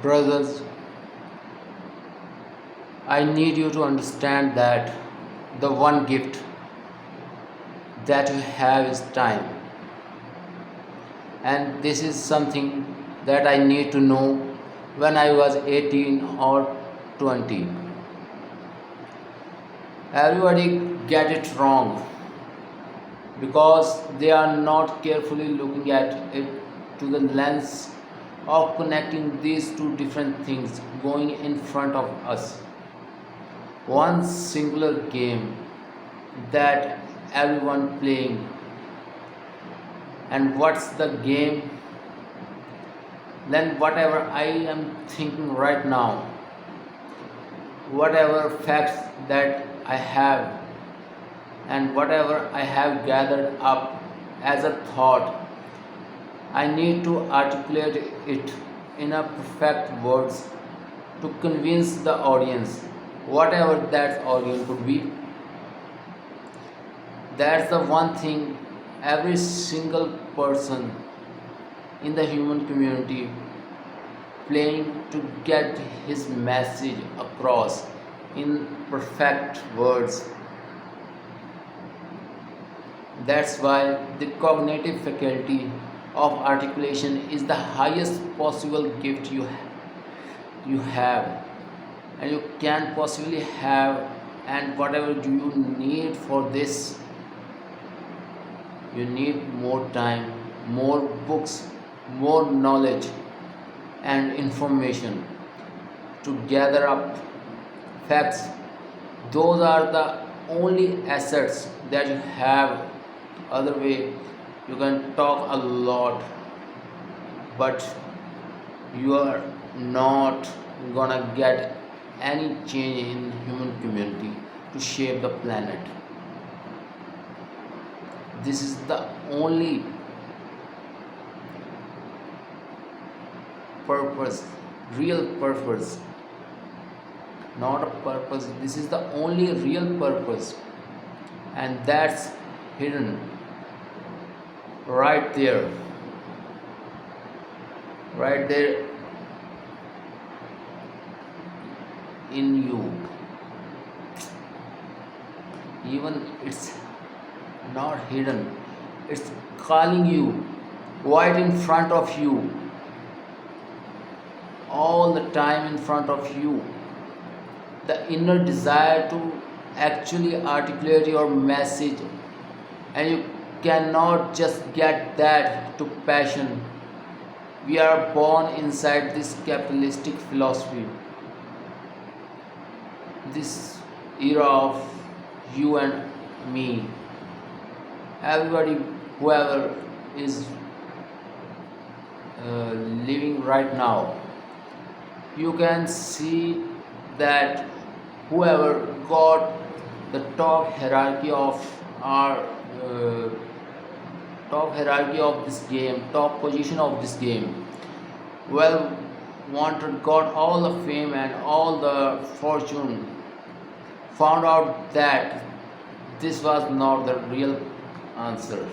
Brothers, I need you to understand that the one gift that you have is time. And this is something that I need to know when I was 18 or 20. Everybody get it wrong because they are not carefully looking at it to the lens of connecting these two different things going in front of us. One singular game that everyone playing, and what's the game? Then whatever I am thinking right now, whatever facts that I have, and whatever I have gathered up as a thought, I need to articulate it in a perfect words to convince the audience, whatever that audience could be. That's the one thing every single person in the human community playing to get his message across in perfect words. That's why the cognitive faculty of articulation is the highest possible gift you have, and you can possibly have. And whatever do you need for this? You need more time, more books, more knowledge and information to gather up facts. Those are the only assets that you have. Other way, you can talk a lot, but you are not gonna get any change in human community to shape the planet. This is the only purpose, real purpose, not a purpose. This is the only real purpose, and that's hidden right there, right there in you. Even it's not hidden, it's calling you right in front of you, all the time in front of you. The inner desire to actually articulate your message, and you cannot just get that to passion. We are born inside this capitalistic philosophy, this era of you and me. Everybody, whoever is living right now, you can see that whoever got the top hierarchy of our top hierarchy of this game, top position of this game, well wanted, got all the fame and all the fortune, found out that this was not the real answer.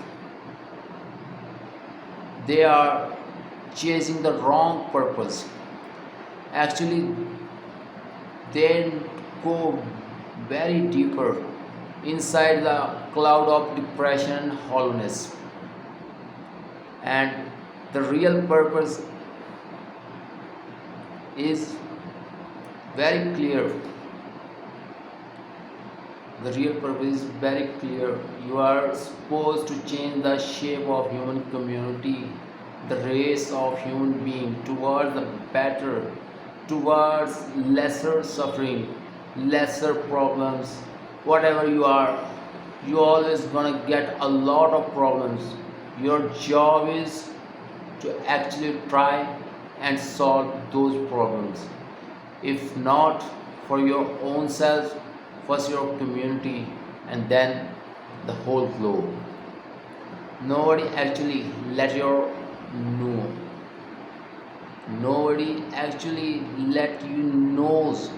They are chasing the wrong purpose. Actually, they go very deeper inside the cloud of depression and hollowness. And the real purpose is very clear. The real purpose is very clear. You are supposed to change the shape of human community, the race of human being towards the better, towards lesser suffering, lesser problems. Whatever you are, you always gonna get a lot of problems. Your job is to actually try and solve those problems. If not for your own self, first your community, and then the whole globe. Nobody actually let your know. Nobody actually let you knows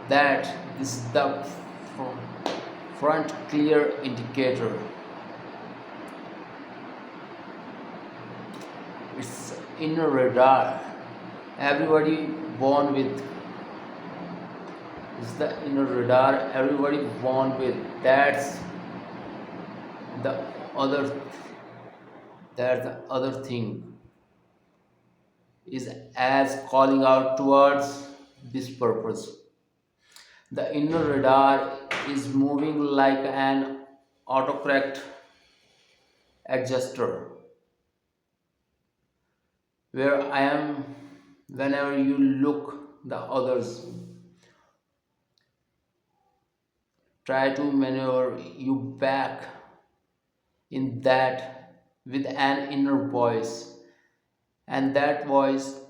that this is the front clear indicator. It's inner radar. everybody born with is the inner radar, everybody born with. The other that's the other thing is as calling out towards this purpose. The inner radar is moving like an autocorrect adjuster where I am whenever you look the others try to maneuver you back in that with an inner voice, and that voice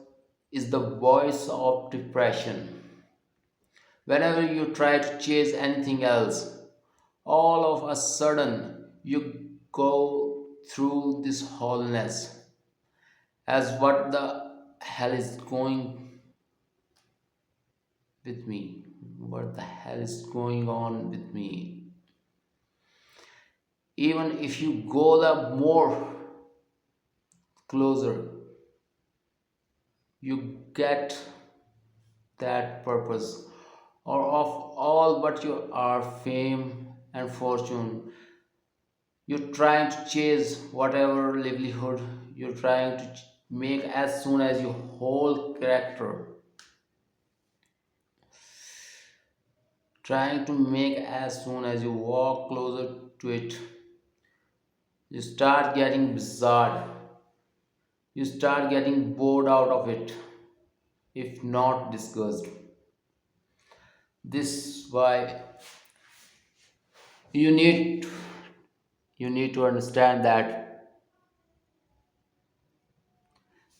is the voice of depression. Whenever you try to chase anything else, all of a sudden you go through this wholeness as what the hell is going with me? What the hell is going on with me? Even if you go the more closer, you get that purpose or of all but you are fame and fortune. You're trying to chase whatever livelihood you're trying to make as soon as your whole character trying to make as soon as you walk closer to it, you start getting bizarre, you start getting bored out of it, if not disgust. This why you need you need to understand that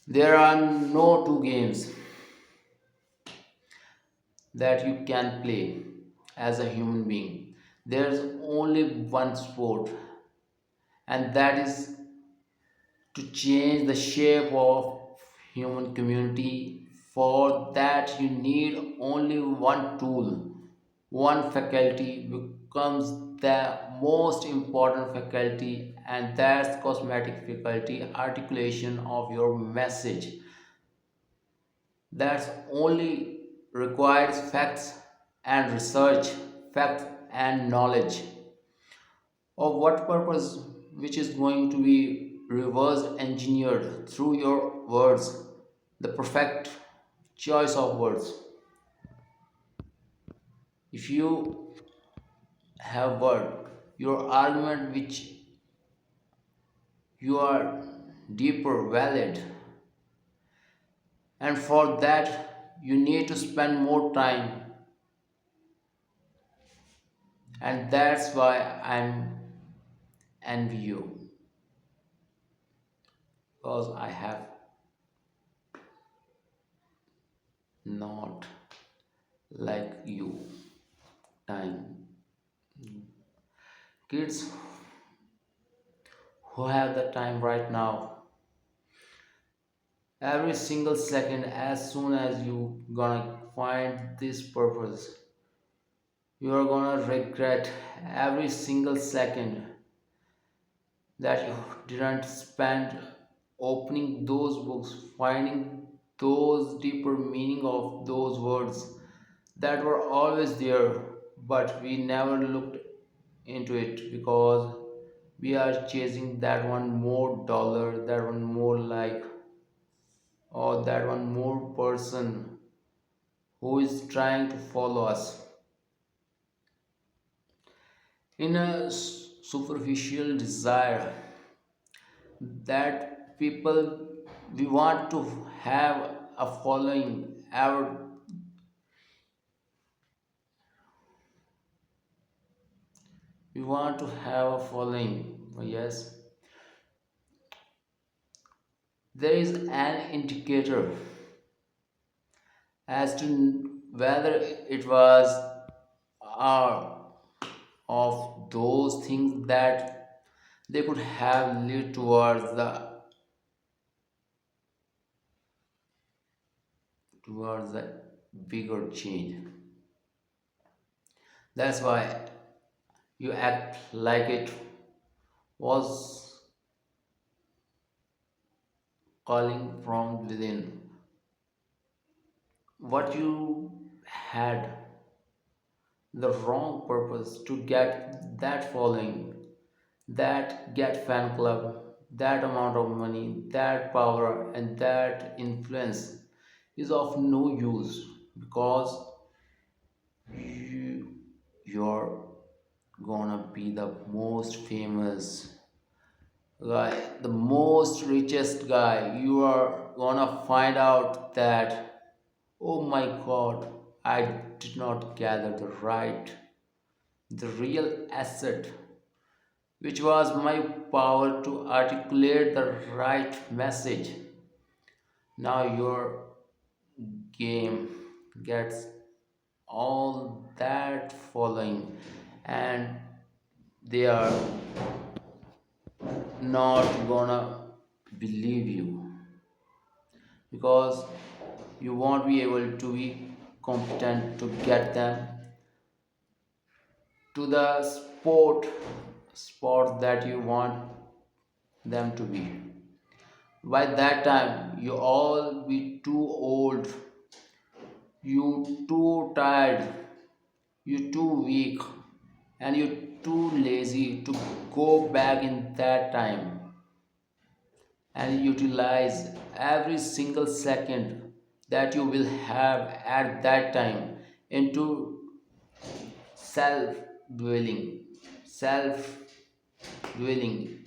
there are no two games that you can play as a human being. There's only one sport, and that is to change the shape of human community. For that you need only one tool, one faculty becomes the most important faculty, and that's cosmetic faculty, articulation of your message. That's only requires facts and research, facts and knowledge of what purpose, which is going to be reverse engineered through your words, the perfect choice of words. If you have word, your argument which you are deeper valid, and for that you need to spend more time, and that's why I'm envy you, because I have not like you time. Kids who have the time right now, every single second, as soon as you gonna find this purpose, you are gonna regret every single second that you didn't spend opening those books, finding those deeper meaning of those words that were always there, but we never looked into it because we are chasing that one more dollar, that one more like, or that one more person who is trying to follow us in a superficial desire that people, we want to have a following our, we want to have a following. Yes, there is an indicator as to whether it was uh, of those things that they could have lead towards the bigger change. That's why you act like it was calling from within. what you had the wrong purpose to get that following, that get fan club, that amount of money, that power, and that influence is of no use because you you're gonna be the most famous guy, the most richest guy. You are gonna find out that, oh my god, I did not gather the real asset, which was my power to articulate the right message. Now your game gets all that following, and they are not gonna believe you because you won't be able to be competent to get them to the sport that you want them to be. By that time you all be too old, you too tired, you too weak, and you too lazy to go back in that time and utilize every single second that you will have at that time into self dwelling, self dwelling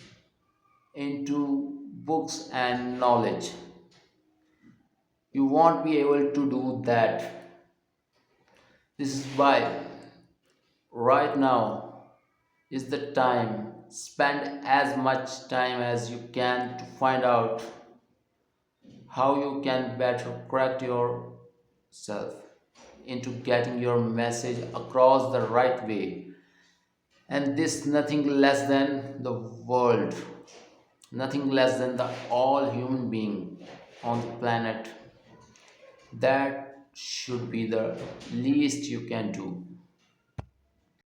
into books and knowledge. You won't be able to do that. This is why right now is the time. Spend as much time as you can to find out how you can better correct yourself into getting your message across the right way. And this nothing less than the world, nothing less than the all human being on the planet. That should be the least you can do.